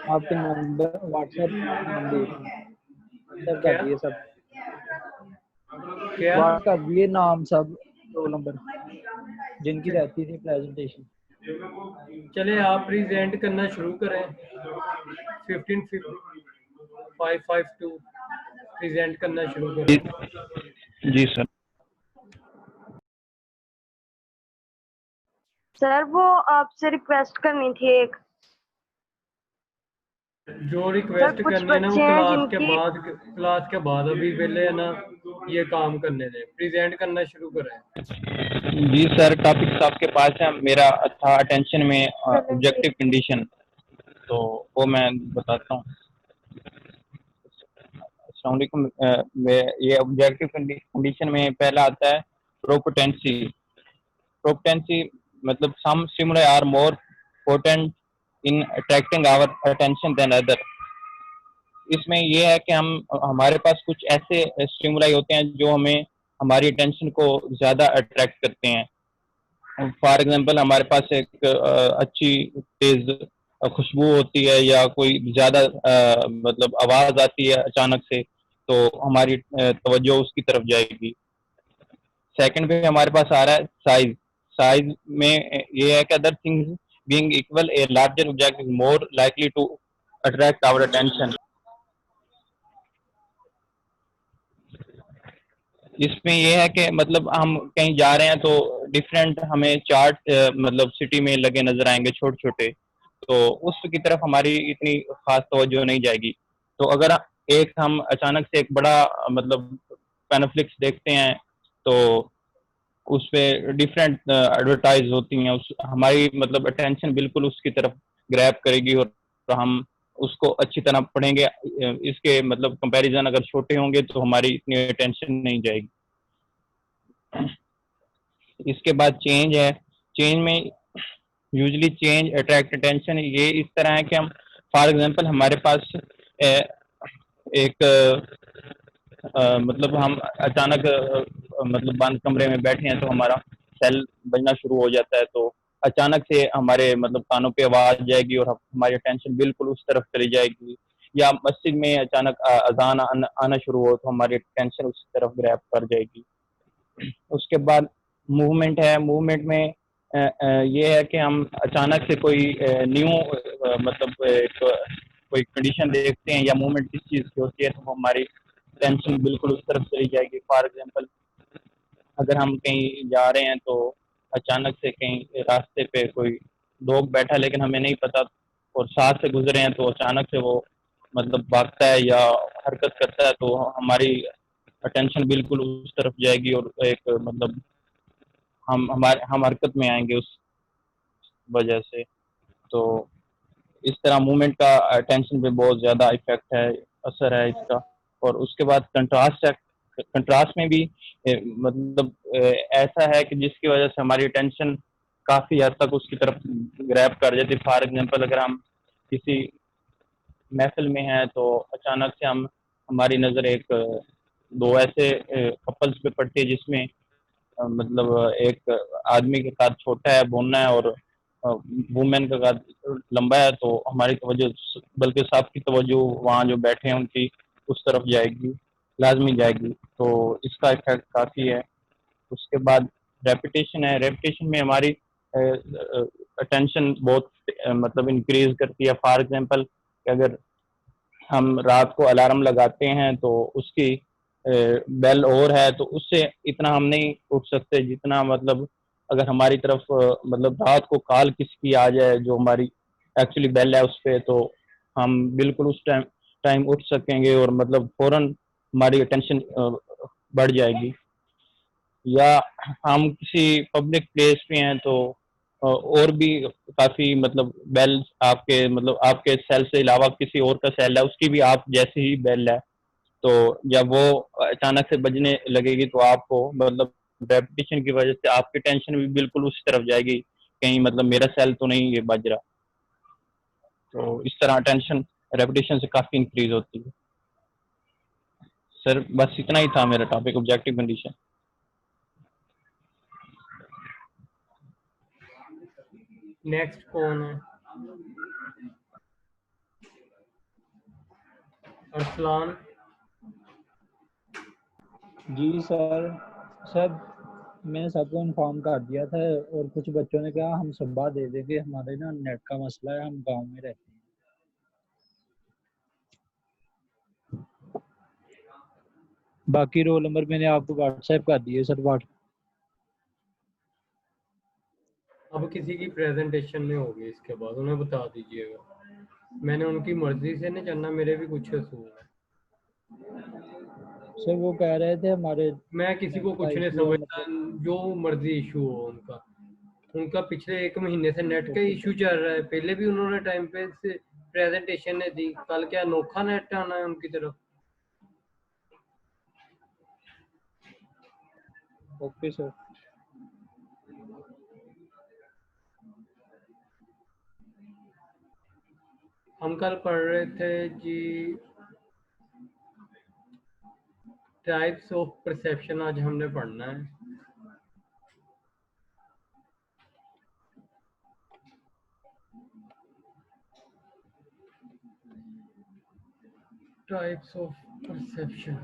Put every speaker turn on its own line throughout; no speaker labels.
आपके number WhatsApp नाम भेज रहा हूँ, व्हाट्सएप कर
क्या
दिए सब,
क्या?
व्हाट्सएप कर दिए नाम सब, रोल नंबर जिनकी रहती थी प्रेजेंटेशन।
चले आप प्रेजेंट करना शुरू करें। 552 प्रेजेंट करना शुरू करें।
जी सर।
सर वो आपसे रिक्वेस्ट करनी थी एक।
जो रिक्वेस्ट
कुछ
करनी है ना वो
बच्चे हैं
क्लास के बाद अभी पहले है ना ये काम करने दें, प्रेजेंट करना शुरू करें।
जी सर, टॉपिक्स आपके पास है, मेरा था अटेंशन में
चलें ठीक।
ऑब्जेक्टिव कंडीशन, तो वो मैं बताता हूँ। अस्सलाम वालेकुम। ये ऑब्जेक्टिव कंडीशन में पहला आता है प्रोपोटेंसी। प्रोपोटेंसी मतलब some stimuli are more potent in attracting our attention than other. इसमें ये है कि हमारे पास कुछ ऐसे स्टिमुलाई होते हैं जो हमें हमारी अटेंशन को ज़्यादा अट्रैक्ट करते हैं। फॉर एग्जांपल हमारे पास एक अच्छी तेज खुशबू होती है या कोई ज़्यादा मतलब आवाज़ आती है अचानक से, तो हमारी तवज्जो उसकी तरफ जाएगी। सेकंड पे हमारे पास आ रहा है साइज। साइज में ये है कि other things being equal a larger object is more likely to attract our attention. इसमें ये है कि मतलब हम कहीं जा रहे हैं तो डिफरेंट हमें चार्ट मतलब सिटी में लगे नजर आएंगे छोटे छोटे, तो उसकी तरफ हमारी इतनी खास तवज्जो नहीं जाएगी। तो अगर एक हम अचानक से एक बड़ा मतलब पैनाफ्लिक्स देखते हैं तो उस पे डिफरेंट एडवर्टाइज होती हैं, उस हमारी मतलब अटेंशन बिल्कुल उसकी तरफ ग्रैब करेगी और हम उसको अच्छी तरह पढ़ेंगे। इसके मतलब कंपैरिजन अगर छोटे होंगे तो हमारी इतनी अटेंशन नहीं जाएगी। इसके बाद चेंज है। चेंज में यूजली चेंज अट्रैक्ट अटेंशन ये इस तरह है कि हम फॉर एग्जांपल हमारे पास एक मतलब हम अचानक मतलब बंद कमरे में बैठे हैं तो हमारा सेल बजना शुरू हो जाता है, तो अचानक से हमारे मतलब कानों पे आवाज जाएगी और हमारी अटेंशन बिल्कुल उस तरफ चली जाएगी। या मस्जिद में अचानक अजान आना शुरू हो तो हमारी अटेंशन उस तरफ ग्रैब कर जाएगी। उसके बाद मूवमेंट है। मूवमेंट में ये है कि हम अचानक से कोई न्यू मतलब कोई कंडीशन देखते हैं या मूवमेंट किस चीज़ की होती है तो हमारी टेंशन बिल्कुल उस तरफ चली जाएगी। फॉर एग्जांपल अगर हम कहीं जा रहे हैं तो अचानक से कहीं रास्ते पे कोई लोग बैठा लेकिन हमें नहीं पता और साथ से गुजरे हैं तो अचानक से वो मतलब भागता है या हरकत करता है तो हमारी अटेंशन बिल्कुल उस तरफ जाएगी और एक मतलब हम हरकत में आएंगे उस वजह से। तो इस तरह मूवमेंट का अटेंशन पे बहुत ज़्यादा इफेक्ट है, असर है इसका। और उसके बाद कंट्रास्ट है। कंट्रास्ट में भी मतलब ऐसा है कि जिसकी वजह से हमारी अटेंशन काफ़ी हद तक उसकी तरफ ग्रैब कर जाती है। फॉर एग्जांपल अगर हम किसी महफिल में हैं तो अचानक से हमारी नज़र एक दो ऐसे कपल्स पे पड़ती है जिसमें मतलब एक आदमी का कद छोटा है बौना है और वुमेन का कद लंबा है, तो हमारी तवज्जो बल्कि सबकी तवज्जो वहाँ जो बैठे हैं उनकी उस तरफ जाएगी, लाजमी जाएगी। तो इसका इफेक्ट काफ़ी है। उसके बाद रेपिटेशन है। रेपिटेशन में हमारी अटेंशन बहुत मतलब इंक्रीज करती है। फॉर एग्जांपल अगर हम रात को अलार्म लगाते हैं तो उसकी बेल और है तो उससे इतना हम नहीं उठ सकते जितना मतलब अगर हमारी तरफ मतलब रात को कॉल किसकी आ जाए जो हमारी एक्चुअली बेल है उस पर, तो हम बिल्कुल उस टाइम टाइम उठ सकेंगे और मतलब फौरन हमारी अटेंशन बढ़ जाएगी। या हम किसी पब्लिक प्लेस पे हैं तो और भी काफ़ी मतलब बेल आपके मतलब आपके सेल से अलावा किसी और का सेल है उसकी भी आप जैसे ही बेल है तो जब वो अचानक से बजने लगेगी तो आपको मतलब रेपिटेशन की वजह से आपकी टेंशन भी बिल्कुल उस तरफ जाएगी, कहीं मतलब मेरा सेल तो नहीं ये बज रहा। तो इस तरह टेंशन रेपिटेशन से काफ़ी इंक्रीज होती है। सर बस इतना ही था मेरा टॉपिक ऑब्जेक्टिव कंडीशन।
नेक्स्ट कौन है? अरसलान,
जी सर। सर मैंने सबको इन्फॉर्म कर दिया था और कुछ बच्चों ने कहा हम सुबह दे देंगे, हमारे ना नेट का मसला है, हम गांव में रहते हैं। बाकी रोल नंबर मैंने आपको व्हाट्सएप कर दिए सर।
अब किसी की प्रेजेंटेशन नहीं होगी इसके बाद, उन्हें बता दीजिएगा। मैंने उनकी मर्जी से नहीं चलना, मेरे भी कुछ असूल है।
सर वो कह रहे थे हमारे
मैं किसी को कुछ नहीं
इशू है,
समझता,
मतलब
जो मर्जी इशू हो उनका। उनका पिछले 1 महीने से नेट का
ओके
इशू
सर।
चल रहा है, पहले भी उन्होंने टाइम पे से प्रेजेंटेशन ने दी, कल क्या अनोखा नेट आना है उनकी तरफ।
Okay sir.
हम कल पढ़ रहे थे जी टाइप्स ऑफ परसेप्शन, आज हमने पढ़ना है। Types of perception.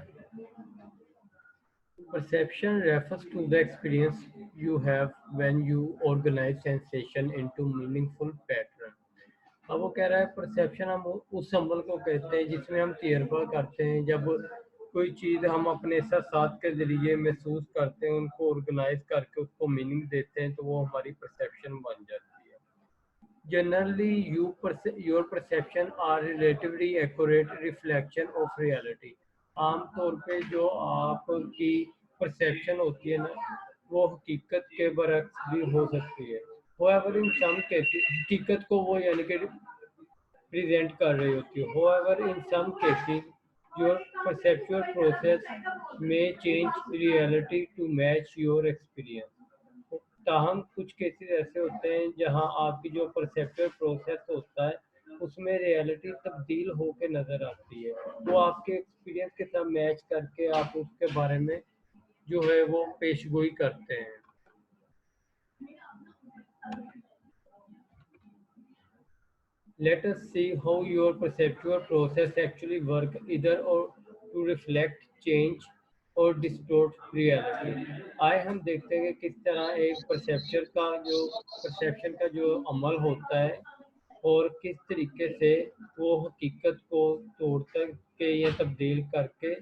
Perception refers to the experience you have when you organize sensation into meaningful pattern. अब वो कह रहा है परसेप्शन हम उस संबल को कहते हैं जिसमें हम तजर्बा करते हैं, जब कोई चीज़ हम अपने एहसास के जरिए महसूस करते हैं, उनको ऑर्गेनाइज करके उसको मीनिंग देते हैं, तो वो हमारी परसेप्शन बन जाती है। Generally, your perception are relatively accurate reflection of reality. आमतौर पे जो आपकी परसेप्शन होती है ना, वो हकीकत के बरक्स भी हो सकती है। However, in some cases, हकीकत को वो यानी कि प्रेजेंट कर रही होती है। However, in some cases, your perceptual process may change reality to match your experience. ताहम कुछ केसेस ऐसे होते हैं जहां आपकी जो परसेप्चुअल प्रोसेस होता है उसमें रियलिटी तब्दील होकर नजर आती है, वो आपके एक्सपीरियंस के साथ मैच करके आप उसके बारे में जो है वो पेशगोई करते हैं। Let us see how your perceptual process actually work, either or to reflect, change और distort reality. आए हम देखते हैं कि किस तरह एक परसेप्शन का जो अमल होता है और किस तरीके से वो हकीकत को तोड़ के या तब्दील करके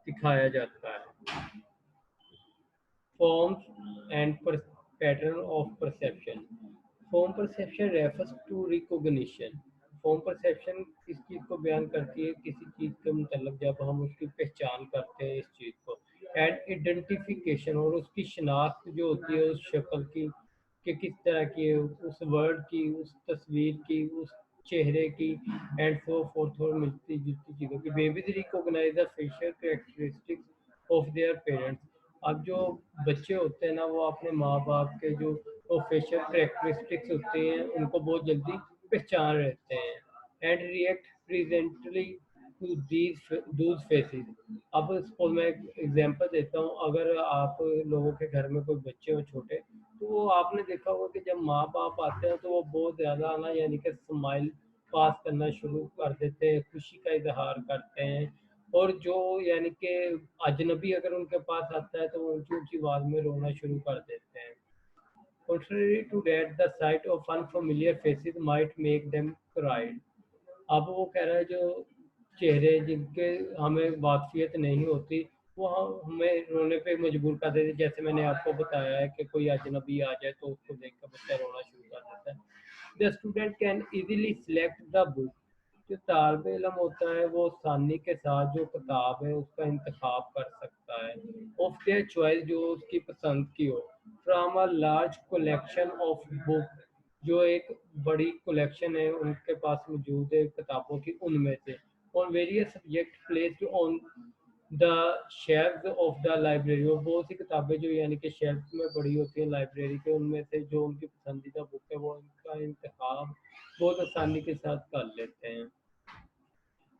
दिखाया जाता है। Forms and pattern of perception. Form perception refers to recognition. Form perception किस चीज़ को बयान करती है, किसी चीज़ के मतलब जब हम उसकी पहचान करते हैं इस चीज़ को, एंड आइडेंटिफिकेशन और उसकी शनाख्त जो होती है उस शक्ल की कि किस तरह की है, उस वर्ड की, उस तस्वीर की, उस चेहरे की, एंड सो फोर्थ और मिलती जुलती चीज़ों की। Babies recognise the facial characteristics of their parents. अब जो बच्चे होते हैं ना, वो अपने माँ बाप के जो फेशियल कैरेक्टरिस्टिक्स होते हैं उनको बहुत जल्दी पहचान रहते हैं, and react presently to those faces. अब सपोज मैं एक एग्जांपल देता हूँ, अगर आप लोगों के घर में कोई बच्चे हो छोटे, तो वो आपने देखा होगा कि जब माँ बाप आते हैं तो वो बहुत ज़्यादा ना यानी कि स्माइल पास करना शुरू कर देते हैं, खुशी का इजहार करते हैं, और जो यानी कि अजनबी अगर उनके पास आता है तो वो ऊंची ऊंची आवाज़ में रोना शुरू कर देते हैं। Contrary to that, the sight of unfamiliar faces might make them cry. अब वो कह रहा है जो चेहरे जिनके हमें वाकफियत नहीं होती वो हमें रोने पे मजबूर कर देते, जैसे मैंने आपको बताया है कि कोई अजनबी आ जाए तो उसको देख कर बच्चा रोना शुरू कर देता है। The student can easily select the book. जो तालिब इल्म होता है वो आसानी के साथ जो किताब है उसका इंतखाब कर सकता है, ऑफ देयर चॉइस, जो उसकी पसंद की हो, from a large collection of book, जो एक बड़ी कलेक्शन है उनके पास मौजूद है किताबों की, उनमें से, on various subject placed on the shelf of the library. और बहुत सी किताबें जो यानी कि शेल्फ में पड़ी होती हैं लाइब्रेरी के, उनमें से जो उनकी पसंदीदा बुक है वो उनका इंतखाब बहुत आसानी के साथ कर लेते हैं।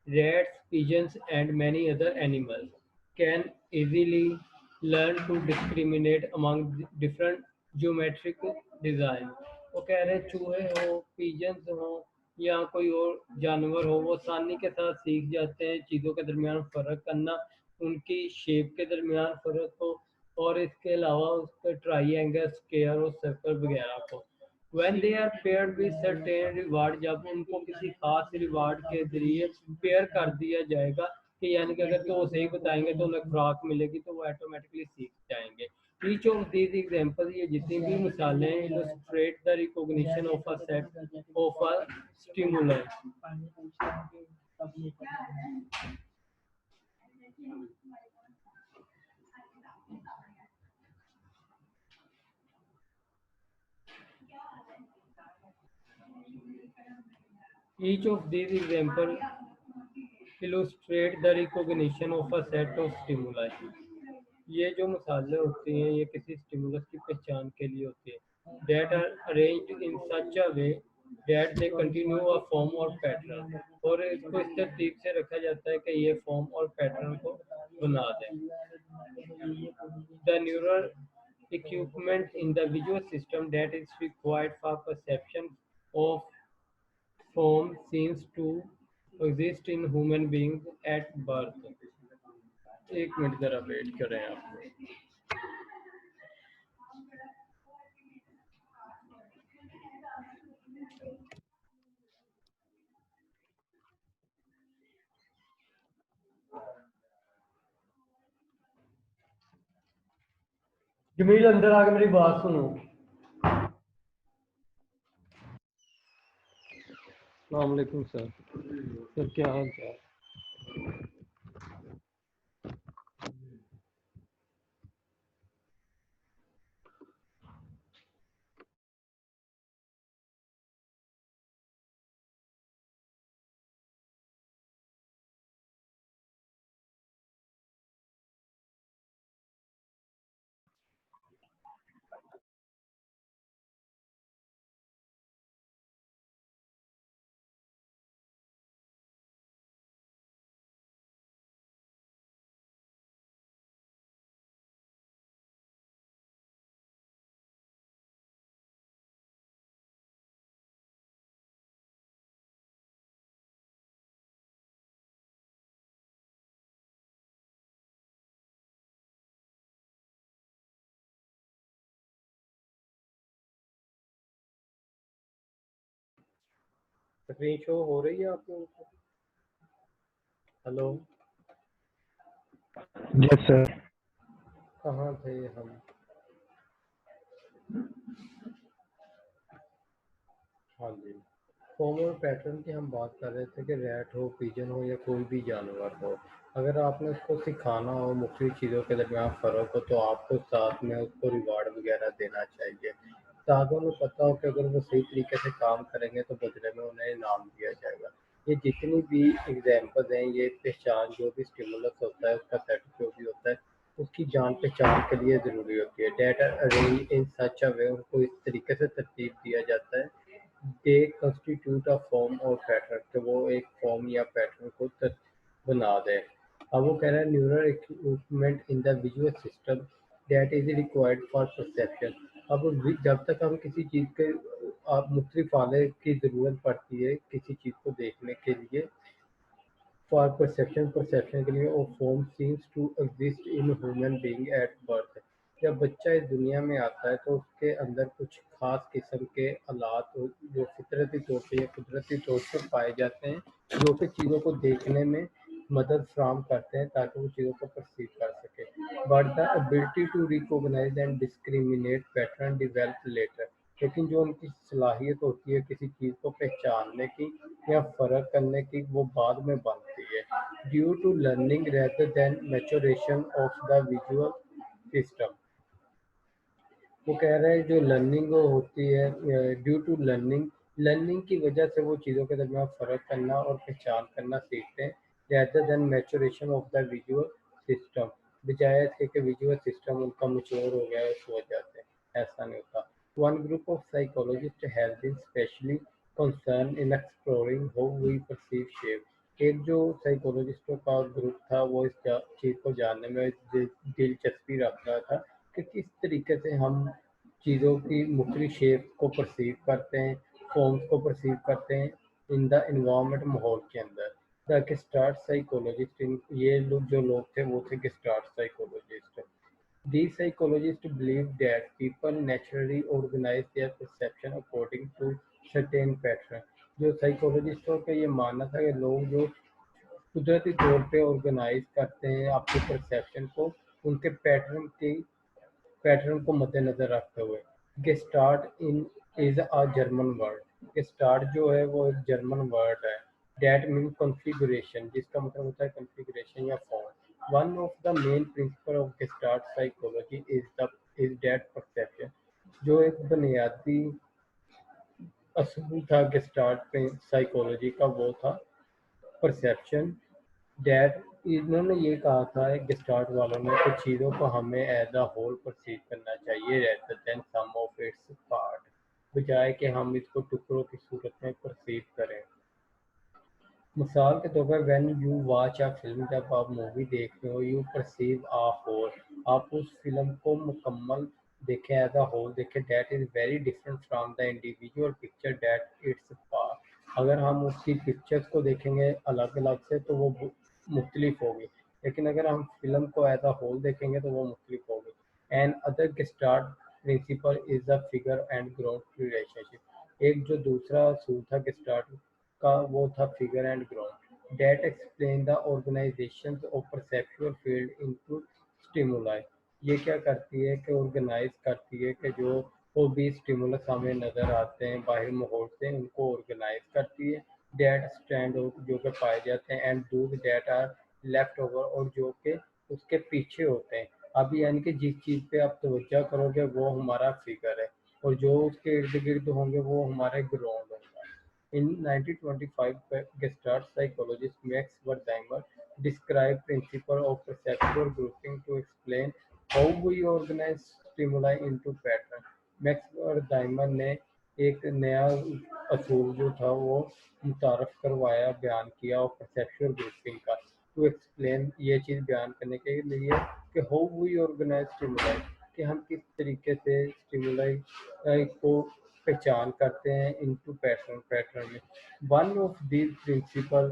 Rats, pigeons, and many other animals can easily learn to discriminate among different geometric design. वो कह रहे हैं चूहे हो, pigeons हो या कोई और जानवर हो, वो आसानी के साथ सीख जाते हैं चीज़ों के दरमियान फ़र्क करना, उनकी शेप के दरमियान फ़र्क हो, और इसके अलावा उसके ट्राइएंगल, स्क्वायर और सर्कल वगैरह को। When they are paired with certain reward, जब उनको किसी खास रिवार्ड के जरिए पेयर कर दिया जाएगा, कि यानी कि अगर तो सही बताएंगे तो उन्हें खुराक मिलेगी, तो वो ऑटोमेटिकली सीख जाएंगे। Each of these examples, ये जितनी भी मिसालें हैं, illustrate the recognition of a set of a stimuli. Each of these examples illustrate the recognition of a set of stimuli. ये जो मिसालें होती हैं, ये किसी स्टिमुलस की पहचान के लिए होती है। That are arranged in such a way that they continue a form or pattern, और इसको इस तरतीब से रखा जाता है कि ये फॉर्म और पैटर्न को बना दें। The neural equipment in the visual system that is required for perception of form seems to exist in human beings at birth. एक मिनट जरा वेट करें आप। जमील अंदर आके मेरी बात सुनो। अस्सलाम वालेकुम सर। सर क्या हाल चाल? स्क्रीन शो हो रही है आप लोगों को? Hello,
yes sir.
कहाँ थे हम? हाँ जी, फॉर्म और पैटर्न की हम बात कर रहे थे कि रैट हो, पिजन हो या कोई भी जानवर हो, अगर आपने उसको सिखाना हो मुख्तलिफ चीज़ों के दरमियान फ़र्क हो, तो आपको साथ में उसको रिवार्ड वगैरह देना चाहिए, ताकि उन्हें पता हो कि अगर वो सही तरीके से काम करेंगे तो बदले में उन्हें इनाम दिया जाएगा। ये जितनी भी एग्जाम्पल्स हैं, ये पहचान जो भी स्टिमुलस होता है, उसका सेट जो भी होता है, उसकी जान पहचान के लिए ज़रूरी होती है। डेटा अरेंज इन सच अ वे, उनको इस तरीके से तरतीब दिया जाता है, दे कंस्टिट्यूट अ फॉर्म और पैटर्न, कि वो एक फॉर्म या पैटर्न को बना दें। अब वो कह रहा है neural equipment in the visual system that is required for perception. अब जब तक हम किसी चीज़ के मुख्तलिफ आले की ज़रूरत पड़ती है किसी चीज़ को देखने के लिए, फॉर परसेप्शन के लिए, और form seems to exist in human being at birth. जब बच्चा इस दुनिया में आता है तो उसके अंदर कुछ खास किस्म के आलात जो फितरती तौर पे या कुदरती तौर पर पाए जाते हैं, जो कि चीज़ों को देखने में मदद फ्राहम करते हैं ताकि वो चीज़ों को परसीव कर सके। But the ability to recognise and discriminate pattern develop later. लेकिन जो उनकी सलाहियत होती है किसी चीज़ को पहचानने की या फ़र्क करने की, वो बाद में बनती है, due to learning rather than maturation of the visual system. वो कह रहे हैं जो लर्निंग होती है, ड्यू टू लर्निंग, लर्निंग की वजह से वो चीज़ों के दरमियान फ़र्क करना और पहचान करना सीखते हैं, rather than maturation of the visual system, बजाय इसके कि विजुअल सिस्टम उनका मैच्योर हो गया है उस वजह से। ऐसा नहीं होता। One group of psychologist has been specially concern in exploring how we perceive shape. एक जो साइकोलॉजिस्टों का ग्रुप था वो इस चीज़ को जानने में दिलचस्पी रख रहा था कि किस तरीके से हम चीज़ों की मुख्तलिफ शेप को परसीव करते हैं, फॉर्म्स को परसीव करते हैं, इन द इन्वायरमेंट, माहौल के अंदर। द गेस्टार्ट साइकोलॉजिस्ट, ये लोग जो लोग थे वो थे gestalt psychologist. These psychologists believe that people naturally organize their perception according to certain pattern। जो साइकोलॉजिस्टों का ये मानना था कि लोग जो कुदरती तौर पे ऑर्गेनाइज करते हैं अपनी परसेप्शन को उनके पैटर्न को मद्देनजर रखते हुए। Gestalt in is a German word. Gestalt जो है वो एक जर्मन वर्ड है। डेट मीन कॉन्फ़िगरेशन, जिसका मतलब होता है कॉन्फ़िगरेशन या form. One of the main principle of gestalt psychology is that perception. जो एक बुनियादी असूल था गेस्टार्ट साइकोलॉजी का वो था परसेप्शन। डैड, इन्होंने ये कहा था गेस्टार्ट वालों ने कि चीज़ों को हमें एज अ होल परसीव करना चाहिए rather than some of its part, बजाय कि हम इसको टुकड़ों की सूरत में परसीव करें। मिसाल के तौर पर when you watch a film, जब आप मूवी देखते हो, यू परसीव अ होल, आप उस फिल्म को मुकम्मल देखें, एज अ होल देखें। That is very different from the individual picture that it's part. अगर हम उसकी पिक्चर्स को देखेंगे अलग अलग से तो वो मुख्तलिफ होगी, लेकिन अगर हम फिल्म को एज अ होल देखेंगे तो वो मुख्तलिफ होगी। And other gestalt principle is the figure and ground relationship. एक जो दूसरा असूल था गेस्टार्ट का वो था figure and ground. That explain the organisation of perceptual field into stimuli. ये क्या करती है कि ऑर्गेनाइज करती है कि जो वो भी स्टिमुलस हमें नज़र आते हैं बाहर माहौल से, उनको ऑर्गेनाइज करती है। डेट स्टैंड जो कि पाए जाते हैं एंड दूध डेट आर लेफ्ट ओवर, और जो कि उसके पीछे होते हैं। अब यानी कि जिस चीज़ पे आप तवज्जो करोगे वो हमारा फिगर है, और जो उसके इर्द गिर्द होंगे वो हमारे ग्राउंड होंगे। In 1925, Gestalt psychologist Max Wertheimer described principle of perceptual grouping to explain how we organize stimuli into pattern। Max Wertheimer ने एक नया असूल जो था वो मुतारफ करवाया, बयान किया, और परसेप्चुअल ग्रुपिंग का। टू एक्सप्लेन, ये चीज़ बयान करने के लिए कि हाउ वी ऑर्गेनाइज स्टिमुलाई, कि हम किस तरीके से स्टिमुलाई को पहचान करते हैं इनटू पैटर्न में। One of these principle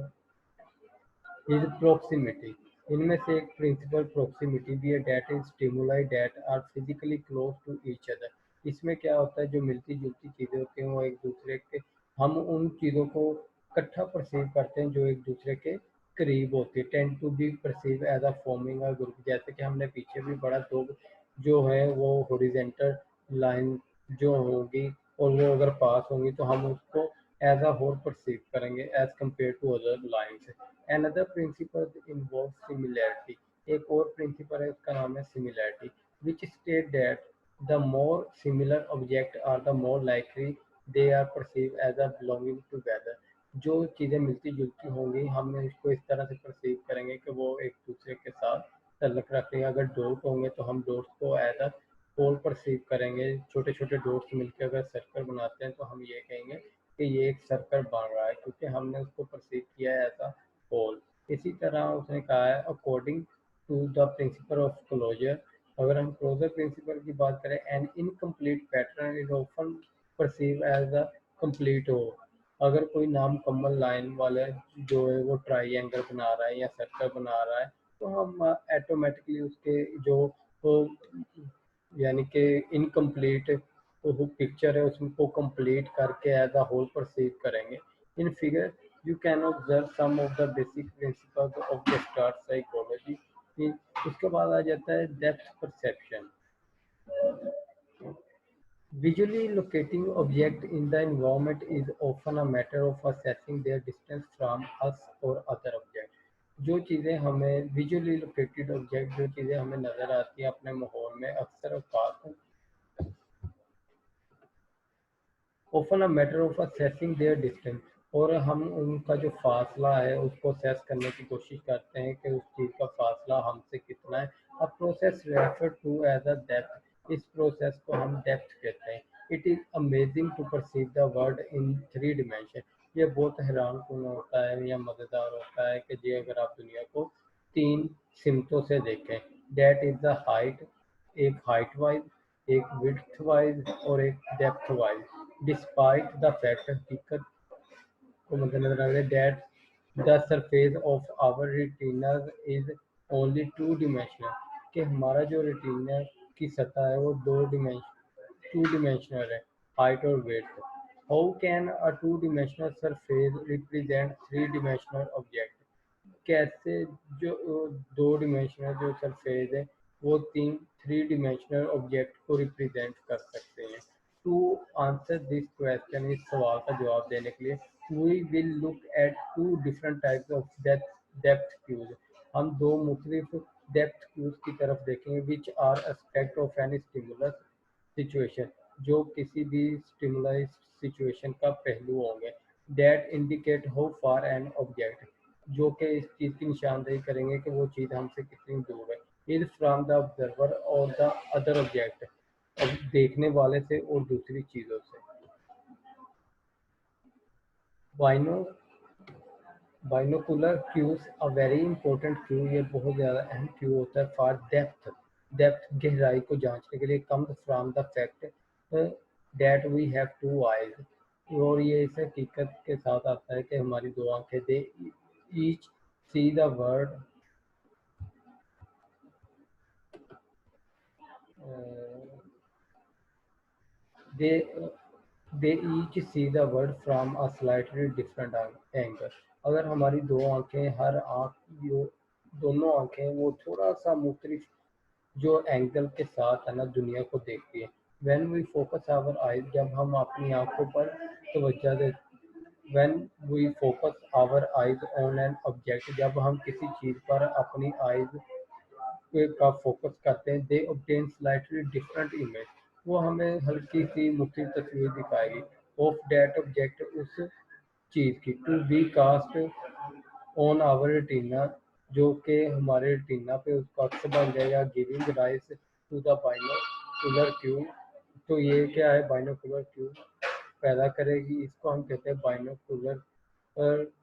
is proximity. इनमें से एक प्रिंसिपल प्रॉक्सिमिटी भी है। That is stimuli that are physically close to each other. इसमें क्या होता है, जो मिलती जुलती चीज़ें होती हैं वो एक दूसरे के, हम उन चीज़ों को इकट्ठा परसीव करते हैं जो एक दूसरे के करीब होती है। Tend to be perceive as a forming a group. जैसे कि हमने पीछे भी पढ़ा, दो जो है वो हॉरिजॉन्टल लाइन जो होगी और वो अगर पास होंगी तो हम उसको एज अ होल परसीव करेंगे as compare to other lines. Another principle involves similarity। एक और प्रिंसिपल है, उसका नाम है similarity, which state that the more similar objects are the more likely they are perceived as a belonging together। जो चीज़ें मिलती जुलती होंगी हम इसको इस तरह से परसीव करेंगे कि वो एक दूसरे के साथ तल्लुक़ रखते हैं। अगर डॉट होंगे तो हम डॉट्स को एज अ होल परसीव करेंगे। छोटे छोटे डॉट्स मिलकर अगर सर्कल बनाते हैं तो हम ये कहेंगे कि ये एक सर्कल बन रहा है, क्योंकि हमने उसको परसीव किया है एज अ होल। इसी तरह उसने कहा है according to the principle of closure. अगर हम क्लोजर प्रिंसिपल की बात करें, an incomplete pattern is often perceive as a complete whole. अगर कोई नामुकम्मल लाइन वाला जो है वो ट्राइंगल बना रहा है या सर्कल बना रहा है तो हम ऑटोमेटिकली उसके जो वो यानी कि इनकम्प्लीट वो पिक्चर है उसको कंप्लीट करके एज अ होल परसीव करेंगे। In figure you can observe some of the basic principles of Gestalt psychology। उसके बाद आ जाता है depth perception. Visually locating object in the environment is often a matter of assessing their distance from us or other object। जो चीज़ें हमें visually located object, जो चीज़ें हमें नज़र आती हैं अपने माहौल में, अक्सर औकात often a matter of assessing their distance, और हम उनका जो फासला है उसको असेस करने की कोशिश करते हैं कि उस चीज़ का फासला हमसे कितना है। A process refer to as a depth. इस प्रोसेस को हम डेप्थ कहते हैं। It is amazing to perceive the world in 3 dimension. ये बहुत हैरान कुन होता है या मज़ेदार होता है कि जी अगर आप दुनिया को 3 सिमतों से देखें। डेट इज़ द हाइट, एक हाइट वाइज, एक विड्थ वाइज और एक depth wise. Despite the fact, हकीकत को मद्देनजर रखते that the surface of our retina is only 2 dimensional, कि हमारा जो रेटिना की सतह है वो 2 डिमेंशनल है, हाइट और weight. How can a 2 dimensional surface represent 3 dimensional object, कैसे जो 2 डिमेंशनल जो सरफेस है वो 3 डिमेंशनल ऑब्जेक्ट को रिप्रेजेंट कर सकते हैं। टू आंसर दिस क्वेश्चन, इस सवाल का जवाब देने के लिए we will look at 2 different types of depth cues. हम 2 मुख्तलिफ डेप्थ क्यूज की तरफ देखेंगे which are aspect of any stimulus situation, जो किसी भी स्टिमुलस सिचुएशन का पहलू होंगे। That indicate how far an object, जो कि इस चीज़ की निशानदेही करेंगे कि वो चीज़ हमसे कितनी दूर है। इज फ्रॉम द ऑब्जर्वर और द अदर ऑब्जेक्ट, अब देखने वाले से और दूसरी चीज़ों से। Binocular cues a very important cue, ये बहुत ज़्यादा अहम क्यू होता है फॉर डेप्थ गहराई को जांचने के लिए। Come from the fact that we have 2 eyes, और ये इस हकीकत के साथ आता है कि हमारी 2 आंखें they each see the world they they each see the world from a slightly different angle। अगर हमारी 2 आंखें, हर आंख जो दोनों आंखें वो थोड़ा सा मुख्तलिफ जो एंगल के साथ है ना दुनिया को देखती है। When we focus our eyes, जब हम अपनी आंखों पर तवज्जो दे when we focus our eyes on an object, जब हम किसी चीज़ पर अपनी आइज का फोकस करते हैं, दे ऑब्टेन स्लाइटली डिफरेंट इमेज, वो हमें हल्की सी मुख्तलिफ तस्वीर दिखाएगी ऑफ डैट ऑब्जेक्ट, उस चीज़ की। To be cast on our retina, जो कि हमारे रेटिना पे उसका अक्स बन जाएगा। Giving rise to the binocular cube, तो ये क्या है, बाइनोकुलर क्यूब पैदा करेगी। इसको हम कहते हैं binocular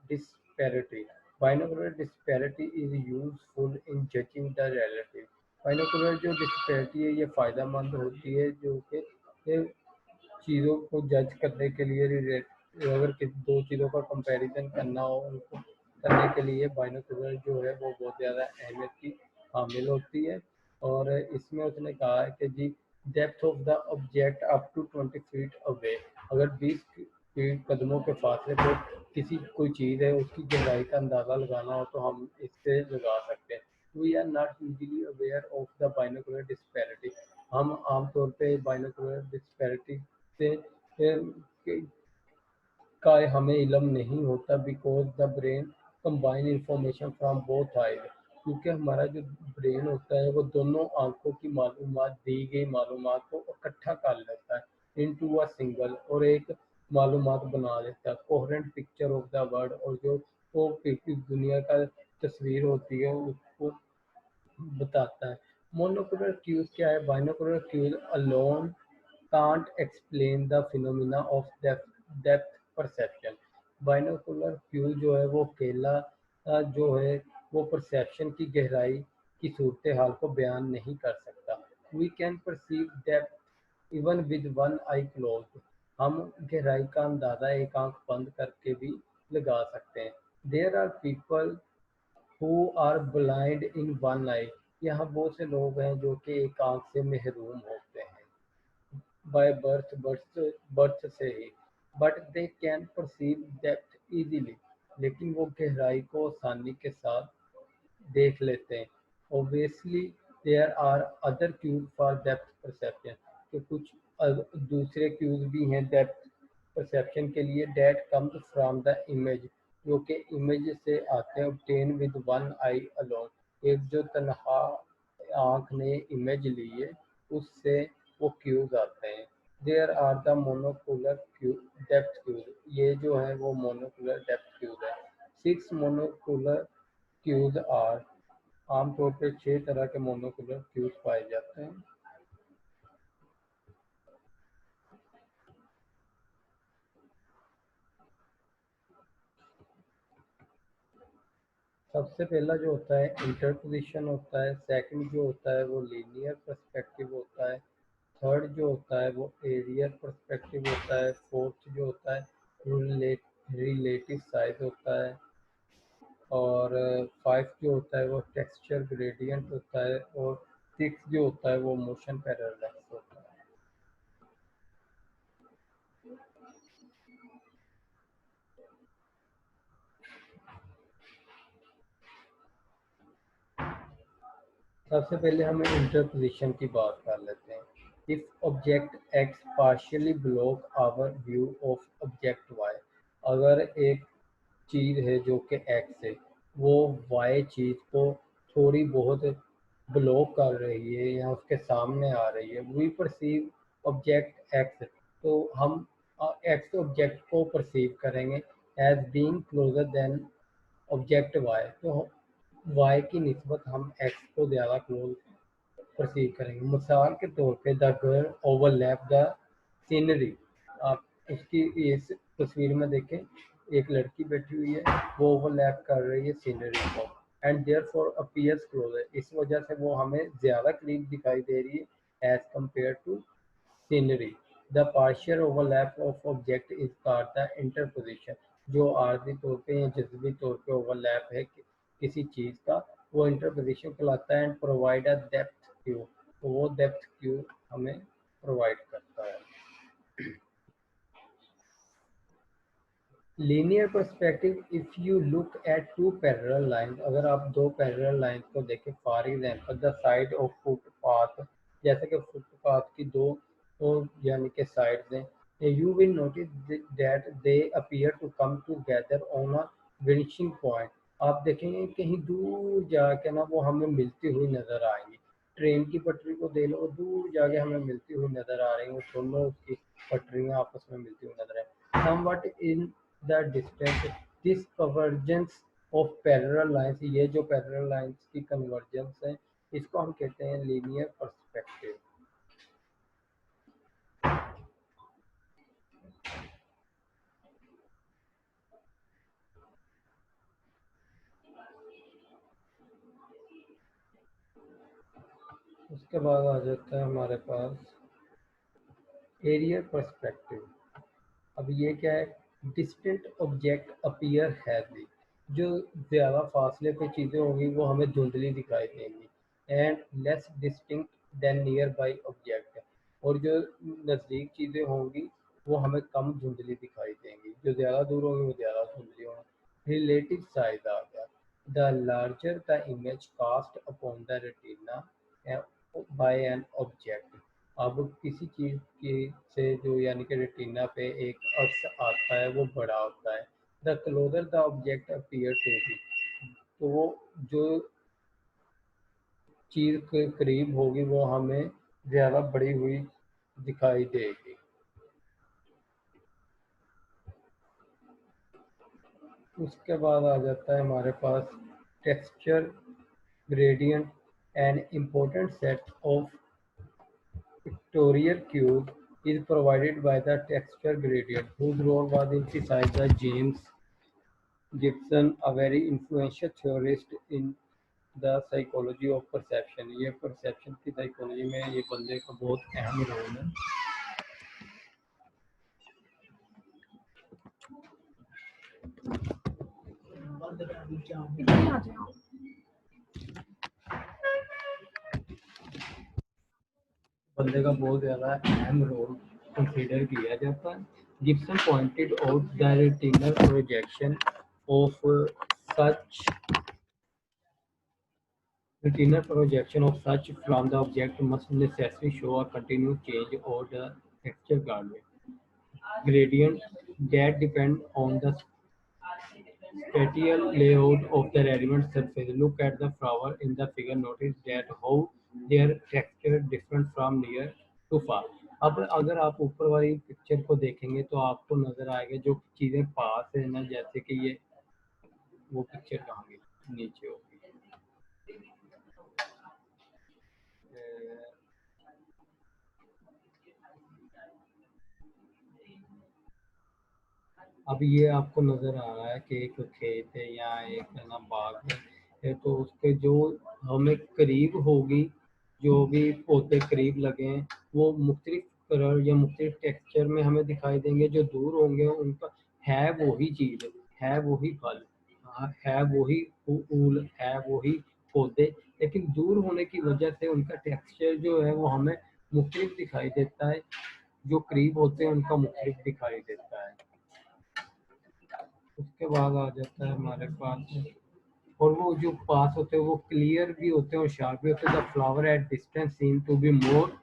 disparity. Binocular disparity is useful in judging the reality. Binocular जो डिस्पैरिटी है ये फ़ायदेमंद होती है जो कि चीज़ों को जज करने के लिए। अगर किसी 2 चीज़ों का कंपैरिजन करना हो, उनको करने के लिए बाइनोकुलर जो है वो बहुत ज़्यादा अहमियत की हामिल होती है। और इसमें उसने कहा है कि जी depth of the object up to 20 feet away, अगर 20 फीट कदमों के फासले पर किसी कोई चीज़ है उसकी गहराई का अंदाज़ा लगाना हो तो हम इससे लगा सकते हैं। We are not usually aware of the binocular disparity, हम आमतौर पे बाइनोकुलर डिस्पैरिटी से का हमें इल्म नहीं होता। Because the brain combine information from both eyes, क्योंकि हमारा जो ब्रेन होता है वो दोनों आंखों की मालूमात, दी गई मालूमात को इकट्ठा कर लेता है इनटू अ सिंगल, और एक मालूमात बना देता है coherent picture of the world, और जो वो दुनिया का तस्वीर होती है उसको बताता है। मोनोकुलर क्यूज क्या है? Binocular cues alone can't explain the phenomena of depth perception. Binocular cues जो है वो अकेला जो है वो परसेप्शन की गहराई की सूरत हाल को बयान नहीं कर सकता। We can perceive depth even with one eye close, हम गहराई का अंदाज़ा एक आंख बंद करके भी लगा सकते हैं। There are people who are blind in one eye, यहाँ बहुत से लोग हैं जो कि एक आंख से महरूम होते हैं बाय बर्थ से ही, but they can perceive depth easily, लेकिन वो गहराई को आसानी के साथ देख लेते हैं। Obviously there are other cues for depth perception, तो कुछ दूसरे क्यूज भी हैं डेप्थ परसेप्शन के लिए। That comes from the image, जो कि इमेज से आते हैं। Obtain with one I alone, एक जो तनहा आँख ने इमेज ली है उससे वो क्यूज आते हैं। There are the monocular depth cues, ये जो है वो मोनोकुलर डेप्थ क्यूज है। 6 मोनोकुलर क्यूज आर, आमतौर पे 6 तरह के मोनोकुलर क्यूज पाए जाते हैं। सबसे पहला जो होता है इंटरपोजिशन होता है। सेकंड जो होता है वो लीनियर पर्सपेक्टिव होता है। थर्ड जो होता है वो एरियल पर्सपेक्टिव होता है। फोर्थ जो होता है रिलेटिव साइज होता है, और 5 जो होता है वो टेक्सचर ग्रेडियंट होता है, और 6 जो होता है वो मोशन पैरालैक्स होता है। सबसे पहले हम इंटरपोजिशन की बात कर लेते हैं। If object X partially block our view of object Y, अगर एक चीज़ है जो कि एक्स है, वो वाई चीज़ को थोड़ी बहुत ब्लॉक कर रही है या उसके सामने आ रही है, वी परसीव ऑब्जेक्ट एक्स, तो हम एक्स ऑब्जेक्ट को परसीव करेंगे as being closer than object Y, तो वाई की निस्बत हम एक्स को ज़्यादा क्लोज परसीव करेंगे। मिसाल के तौर पे the girl overlap the scenery, आप उसकी इस तस्वीर में देखें, एक लड़की बैठी हुई है, वो ओवरलैप कर रही है सीनरी को, एंड देयरफॉर अपीयर्स क्लोजर, इस वजह से वो हमें ज़्यादा करीब दिखाई दे रही है as compare to scenery. The partial overlap of object is called the interposition, जो आर्जी तौर पे या जज्बी तौर पे ओवरलैप है किसी चीज़ का, वो इंटरपोजिशन कहलाता है, and provide a depth cue, तो वो डेप्थ क्यू हमें प्रोवाइड करता है। Linear perspective, if you look at two parallel lines, अगर आप दो पैरेलल लाइंस को देखें, for example the side of footpath, जैसे कि फुटपाथ की दो यानी कि साइड्स हैं, you will notice that they appear to come together on a vanishing point, आप देखेंगे कहीं दूर जाके ना वो हमें मिलती हुई नजर आएंगी। ट्रेन की पटरी को देख लो, दूर जाके हमें मिलती हुई नजर आ रही है, वो दोनों उसकी पटरियां आपस में मिलती हुई नजर आए। Somewhat in the distance, this convergence of parallel lines, ये जो पैरेलल लाइंस की कन्वर्जेंस है, इसको हम कहते हैं लीनियर पर्सपेक्टिव। उसके बाद आ जाता है हमारे पास एरियल पर्सपेक्टिव। अब ये क्या है, डिस्टेंट ऑब्जेक्ट अपीयर हैवी, जो ज़्यादा फासले पे चीज़ें होंगी वो हमें धुंधली दिखाई देंगी, and less distinct than nearby object, और जो नज़दीक चीज़ें होंगी वो हमें कम धुंधली दिखाई देंगी, जो ज़्यादा दूर होंगी वो ज़्यादा धुंधली होंगी। रिलेटिव साइज आ गया, the larger the image cast upon the retina by an object, अब किसी चीज़ की से जो यानी कि रेटिना पे एक अक्स आता है वो बड़ा होता है। The closer the object appear to be, तो वो जो चीज़ के करीब होगी वो हमें ज़्यादा बड़ी हुई दिखाई देगी। उसके बाद आ जाता है हमारे पास texture gradient, an important set of pictorial cube is provided by the texture gradient, whose role was emphasized by James Gibson, a very influential theorist in the psychology of perception। ये perception की psychology में ये बंदे का बहुत अहम role है। बंदे का बहुत ज़्यादा अहम रोल कंसीडर किया जाता है। Gibson pointed out the retinal projection of such retinal projection of such from the object must necessarily show a continuous change or the texture gradient that depend on the spatial layout of the relevant surface. Look at the flower in the figure. Notice that how their texture different from near to far. अब अगर आप ऊपर वाली picture को देखेंगे तो आपको नजर आएगा जो चीजें पास है ना, जैसे कि ये वो पिक्चर कहाँ गई, नीचे होगी। अब ये आपको नजर आ रहा है कि एक खेत है या एक ना बाग है, तो उसके जो हमें करीब होगी, जो भी पौधे करीब लगे हैं वो मुख्तलिफ कलर या मुख्तलिफ टेक्सचर में हमें दिखाई देंगे, जो दूर होंगे उनका है वही चीज, है वही फल, है वही फूल, है वही पौधे, लेकिन दूर होने की वजह से उनका टेक्सचर जो है वो हमें मुख्तलिफ दिखाई देता है, जो करीब होते हैं उनका मुख्तलिफ दिखाई देता है। उसके बाद आ जाता है हमारे पास, और वो जो पास होते हैं वो क्लियर भी होते हैं और शार्प भी होते हैं। The flower at distance seem to be more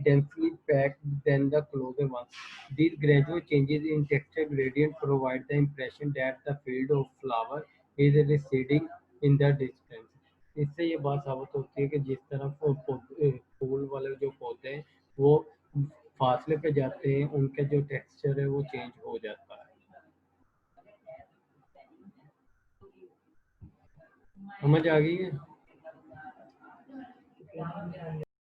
densely packed than the closer ones. These gradual changes in texture gradient provide the impression that the field of flower is receding in the distance. इससे ये बात साबित होती है कि जिस तरफ फूल वाले जो पौधे हैं वो फासले पे जाते हैं, उनका जो टेक्सचर है वो चेंज हो जाता है। समझ आ गई है?